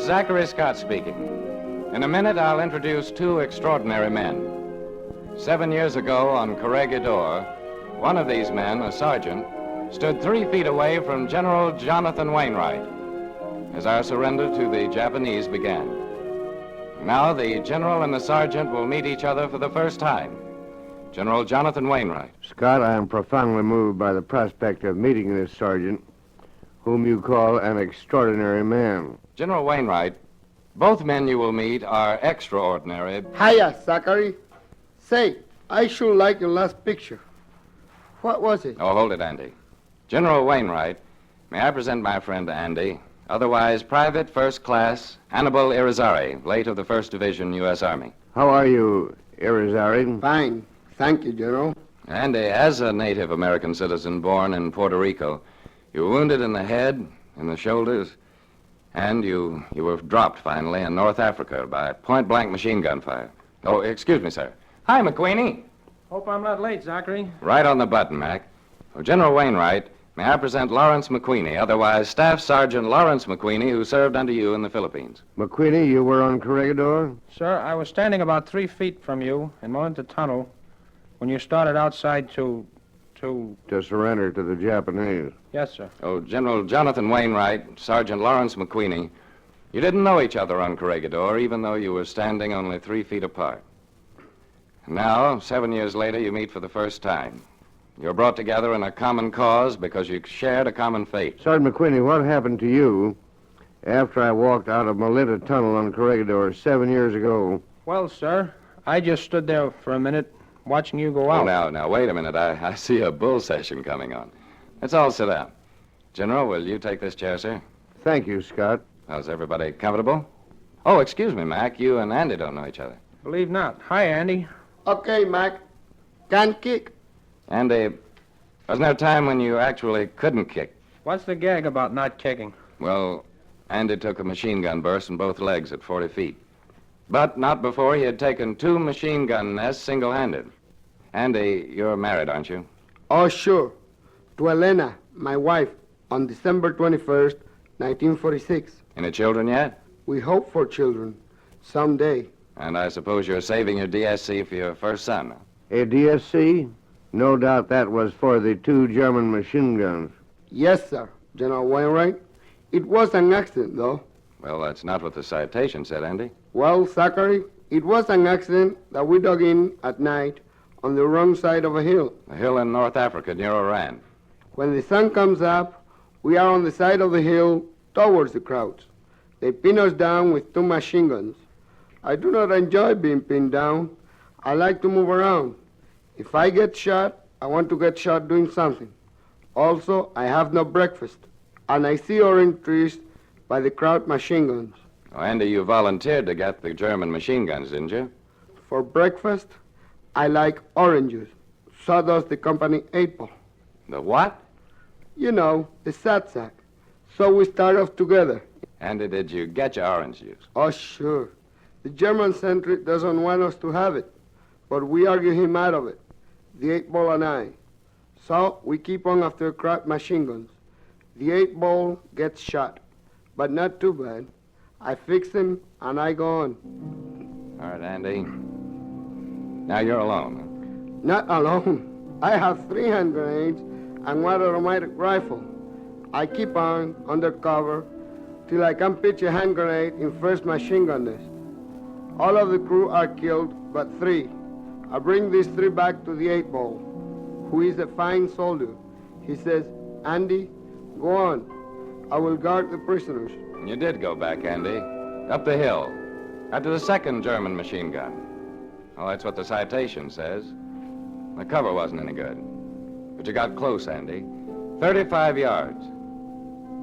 Zachary Scott speaking. In a minute, I'll introduce two extraordinary men. 7 years ago on Corregidor, one of these men, a sergeant, stood 3 feet away from General Jonathan Wainwright as our surrender to the Japanese began. Now the general and the sergeant will meet each other for the first time. General Jonathan Wainwright. Scott, I am profoundly moved by the prospect of meeting this sergeant, whom you call an extraordinary man. General Wainwright, both men you will meet are extraordinary. Hiya, Zachary. Say, I sure like your last picture. What was it? Oh, hold it, Andy. General Wainwright, may I present my friend Andy, otherwise Private First Class Hannibal Irizarry, late of the 1st Division, U.S. Army. How are you, Irizarry? Fine. Thank you, General. Andy, as a native American citizen born in Puerto Rico, you were wounded in the head, in the shoulders, and you were dropped finally in North Africa by point-blank machine gun fire. Oh, excuse me, sir. Hi, McQueenie. Hope I'm not late, Zachary. Right on the button, Mac. Oh, General Wainwright, may I present Lawrence McQueenie, otherwise Staff Sergeant Lawrence McQueenie, who served under you in the Philippines. McQueenie, you were on Corregidor? Sir, I was standing about 3 feet from you in the tunnel when you started outside to surrender to the Japanese. Yes, sir. Oh, General Jonathan Wainwright, Sergeant Lawrence McQueenie, you didn't know each other on Corregidor, even though you were standing only 3 feet apart. Now, 7 years later, you meet for the first time. You're brought together in a common cause because you shared a common fate. Sergeant McQueenie, what happened to you after I walked out of Melita Tunnel on Corregidor 7 years ago? Well, sir, I just stood there for a minute watching you go out. Oh, now, wait a minute. I see a bull session coming on. Let's all sit down. General, will you take this chair, sir? Thank you, Scott. How's everybody comfortable? Oh, excuse me, Mac. You and Andy don't know each other. Believe not. Hi, Andy. Okay, Mac. Can kick. Andy, wasn't there a time when you actually couldn't kick? What's the gag about not kicking? Well, Andy took a machine gun burst in both legs at 40 feet. But not before he had taken 2 machine gun nests single-handed. Andy, you're married, aren't you? Oh, sure. To Elena, my wife, on December 21st, 1946. Any children yet? We hope for children. Someday. And I suppose you're saving your DSC for your first son. A DSC? No doubt that was for the 2 German machine guns. Yes, sir, General Wainwright. It was an accident, though. Well, that's not what the citation said, Andy. Well, Zachary, it was an accident that we dug in at night on the wrong side of a hill. A hill in North Africa near Oran. When the sun comes up, we are on the side of the hill towards the crowds. They pin us down with 2 machine guns. I do not enjoy being pinned down. I like to move around. If I get shot, I want to get shot doing something. Also, I have no breakfast, and I see orange trees by the crowd machine guns. Oh, Andy, you volunteered to get the German machine guns, didn't you? For breakfast, I like oranges. So does the company 8-ball. The what? You know, the satsack. So we start off together. Andy, did you get your orange juice? Oh, sure. The German sentry doesn't want us to have it, but we argue him out of it, the 8-ball and I. So we keep on after crowd machine guns. The 8-ball gets shot, but not too bad. I fix him, and I go on. All right, Andy. Now you're alone. Not alone. I have 3 hand grenades and 1 automatic rifle. I keep on under cover till I can pitch a hand grenade in first machine gun nest. All of the crew are killed but 3. I bring these 3 back to the 8-ball, who is a fine soldier. He says, Andy, go on. I will guard the prisoners. You did go back, Andy. Up the hill. After the 2nd German machine gun. Well, that's what the citation says. The cover wasn't any good. But you got close, Andy. 35 yards.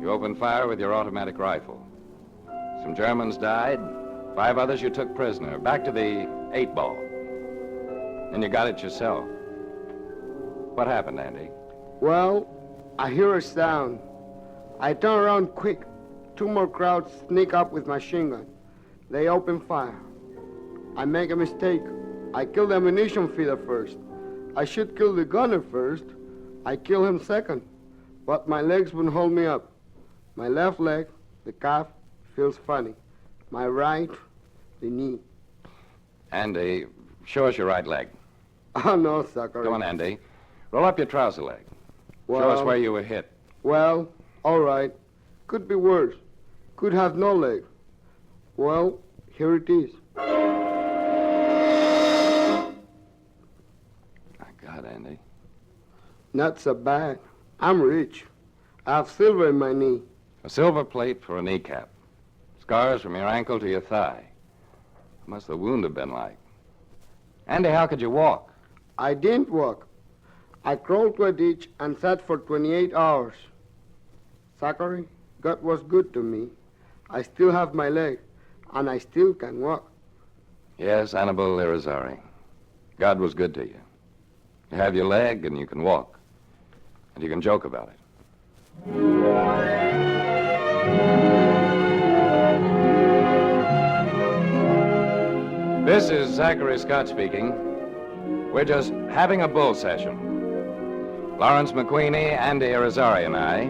You opened fire with your automatic rifle. Some Germans died. 5 others you took prisoner. Back to the 8-ball. Then you got it yourself. What happened, Andy? Well, I hear a sound. I turn around quick. 2 more crowds sneak up with machine gun. They open fire. I make a mistake. I kill the ammunition feeder first. I should kill the gunner first. I kill him second. But my legs wouldn't hold me up. My left leg, the calf, feels funny. My right, the knee. Andy, show us your right leg. Oh, no, Zachary. Come on, Andy. Roll up your trouser leg. Well, Show us where you were hit. Well, all right. Could be worse. Could have no leg. Well, here it is. My God, Andy. Not so bad. I'm rich. I have silver in my knee. A silver plate for a kneecap. Scars from your ankle to your thigh. What must the wound have been like? Andy, how could you walk? I didn't walk. I crawled to a ditch and sat for 28 hours. Zachary, God was good to me. I still have my leg, and I still can walk. Yes, Annabelle Irizarry. God was good to you. You have your leg, and you can walk. And you can joke about it. This is Zachary Scott speaking. We're just having a bull session. Lawrence McQueenie, Andy Irizarry, and I,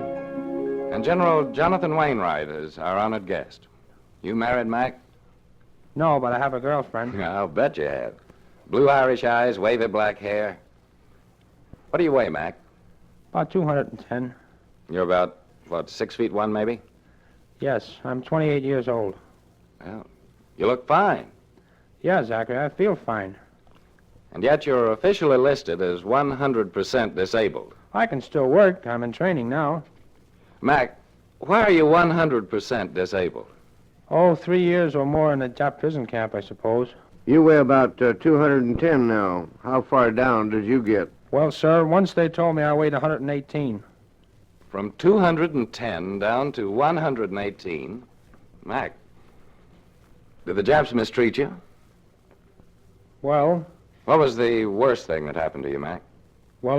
and General Jonathan Wainwright is our honored guest. You married, Mac? No, but I have a girlfriend. I'll bet you have. Blue Irish eyes, wavy black hair. What do you weigh, Mac? About 210. You're about, what, 6'1", maybe? Yes, I'm 28 years old. Well, you look fine. Yeah, Zachary, I feel fine. And yet you're officially listed as 100% disabled. I can still work. I'm in training now. Mac, why are you 100% disabled? Oh, 3 years or more in a DAV prison camp, I suppose. You weigh about 210 now. How far down did you get? Well, sir, once they told me I weighed 118. From 210 down to 118? Mac, did the Japs mistreat you? Well, What was the worst thing that happened to you, Mac? well,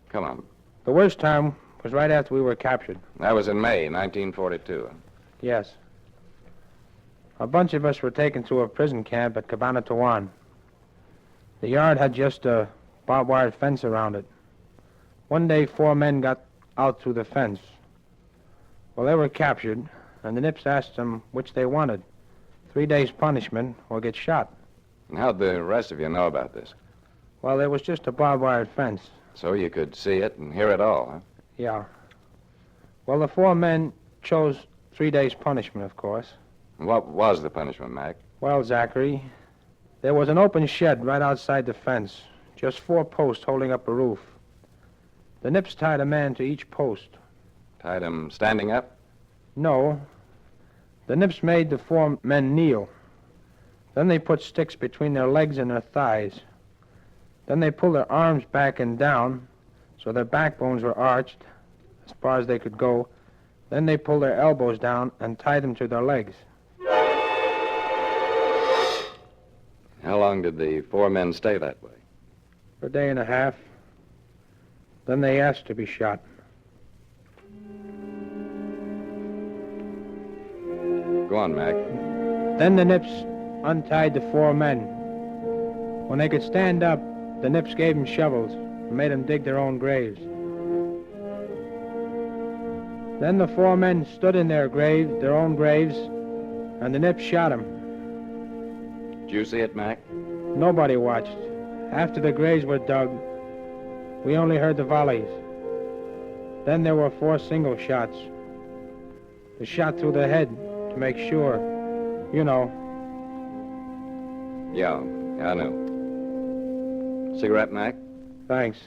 Come on. the worst time was right after we were captured. That was in May 1942. Yes. A bunch of us were taken to a prison camp at Cabanatuan. The yard had just a barbed wire fence around it. One day, 4 men got out through the fence. Well, they were captured, and the Nips asked them which they wanted, 3 days punishment or get shot. And how'd the rest of you know about this? Well, there was just a barbed wire fence. So you could see it and hear it all, huh? Yeah. Well, the 4 men chose 3 days punishment, of course. And what was the punishment, Mac? Well, Zachary, there was an open shed right outside the fence, just 4 posts holding up a roof. The Nips tied a man to each post. Tied him standing up? No. The Nips made the 4 men kneel. Then they put sticks between their legs and their thighs. Then they pulled their arms back and down, so their backbones were arched as far as they could go. Then they pulled their elbows down and tied them to their legs. How long did the 4 men stay that way? For a day and a half. Then they asked to be shot. Go on, Mac. Then the Nips untied the 4 men. When they could stand up, the Nips gave them shovels and made them dig their own graves. Then the 4 men stood in their own graves, and the Nips shot them. Did you see it, Mac? Nobody watched. After the graves were dug, we only heard the volleys. Then there were 4 single shots. The shot through the head to make sure. You know. Yeah, I know. Cigarette, Mac? Thanks.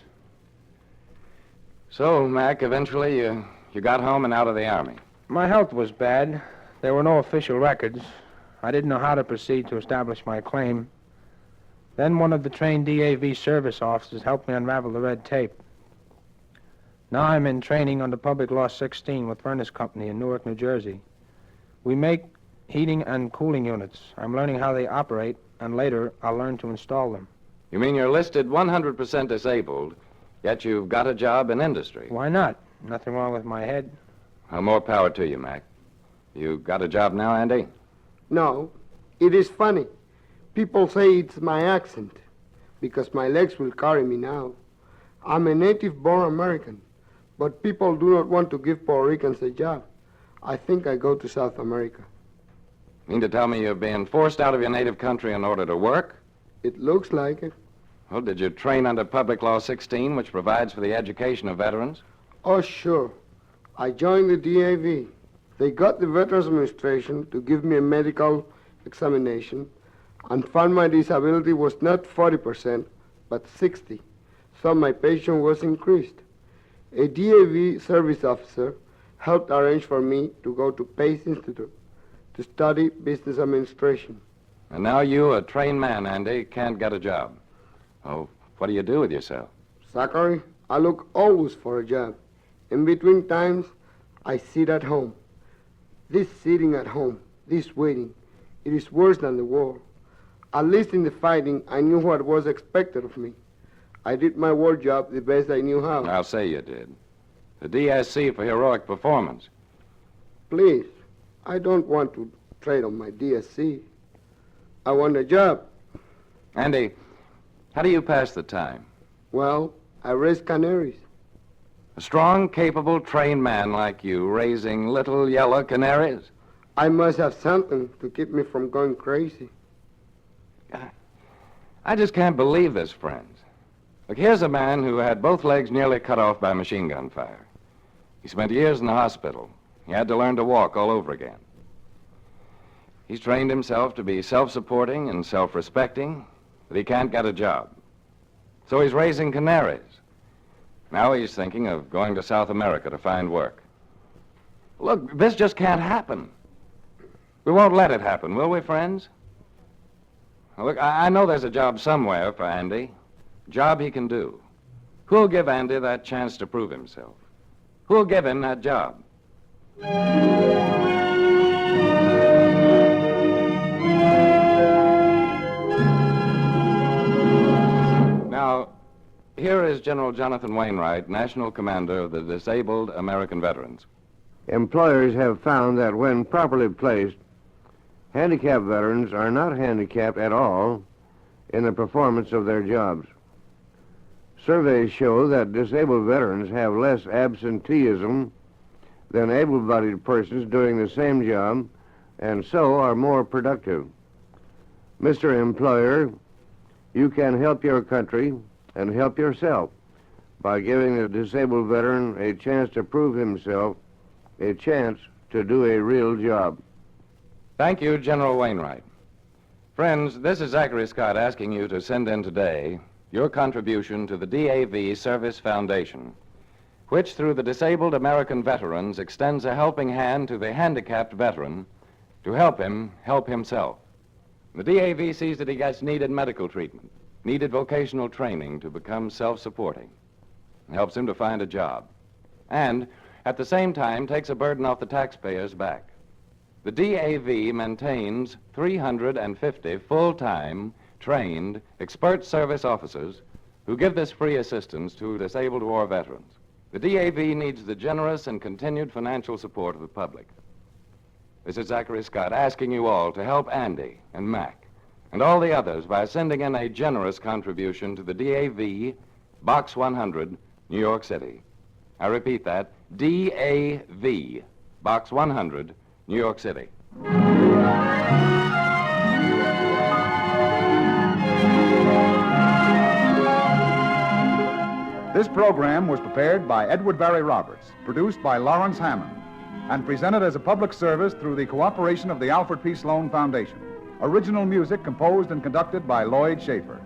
So, Mac, eventually you got home and out of the Army. My health was bad. There were no official records. I didn't know how to proceed to establish my claim. Then one of the trained DAV service officers helped me unravel the red tape. Now I'm in training under Public Law 16 with Furnace Company in Newark, New Jersey. We make heating and cooling units. I'm learning how they operate, and later I'll learn to install them. You mean you're listed 100% disabled, yet you've got a job in industry? Why not? Nothing wrong with my head. Well, more power to you, Mac. You got a job now, Andy? No, it is funny. People say it's my accent, because my legs will carry me now. I'm a native-born American, but people do not want to give Puerto Ricans a job. I think I go to South America. Mean to tell me you're being forced out of your native country in order to work? It looks like it. Well, did you train under Public Law 16, which provides for the education of veterans? Oh, sure. I joined the DAV. They got the Veterans Administration to give me a medical examination and found my disability was not 40%, but 60%. So my pension was increased. A DAV service officer helped arrange for me to go to Pace Institute to study business administration. And now you, a trained man, Andy, can't get a job. Oh, what do you do with yourself? Zachary, I look always for a job. In between times, I sit at home. This sitting at home, this waiting, it is worse than the war. At least in the fighting, I knew what was expected of me. I did my war job the best I knew how. I'll say you did. The DSC for heroic performance. Please, I don't want to trade on my DSC. I want a job. Andy, how do you pass the time? Well, I raise canaries. A strong, capable, trained man like you raising little yellow canaries? I must have something to keep me from going crazy. I just can't believe this, friends. Look, here's a man who had both legs nearly cut off by machine gun fire. He spent years in the hospital. He had to learn to walk all over again. He's trained himself to be self-supporting and self-respecting, but he can't get a job. So he's raising canaries. Now he's thinking of going to South America to find work. Look, this just can't happen. We won't let it happen, will we, friends? Now, look, I know there's a job somewhere for Andy. A job he can do. Who'll give Andy that chance to prove himself? Who'll give him that job? Now, here is General Jonathan Wainwright, National Commander of the Disabled American Veterans. Employers have found that when properly placed, handicapped veterans are not handicapped at all in the performance of their jobs. Surveys show that disabled veterans have less absenteeism than able-bodied persons doing the same job, and so are more productive. Mr. Employer, you can help your country and help yourself by giving the disabled veteran a chance to prove himself, a chance to do a real job. Thank you, General Wainwright. Friends, this is Zachary Scott asking you to send in today your contribution to the DAV Service Foundation, which through the Disabled American Veterans extends a helping hand to the handicapped veteran to help him help himself. The DAV sees that he gets needed medical treatment, needed vocational training to become self-supporting, and helps him to find a job, and at the same time takes a burden off the taxpayer's back. The DAV maintains 350 full-time, trained, expert service officers who give this free assistance to disabled war veterans. The DAV needs the generous and continued financial support of the public. This is Zachary Scott asking you all to help Andy and Mac and all the others by sending in a generous contribution to the DAV, Box 100, New York City. I repeat that, DAV, Box 100, New York City. This program was prepared by Edward Barry Roberts, produced by Lawrence Hammond, and presented as a public service through the cooperation of the Alfred P. Sloan Foundation. Original music composed and conducted by Lloyd Schaefer.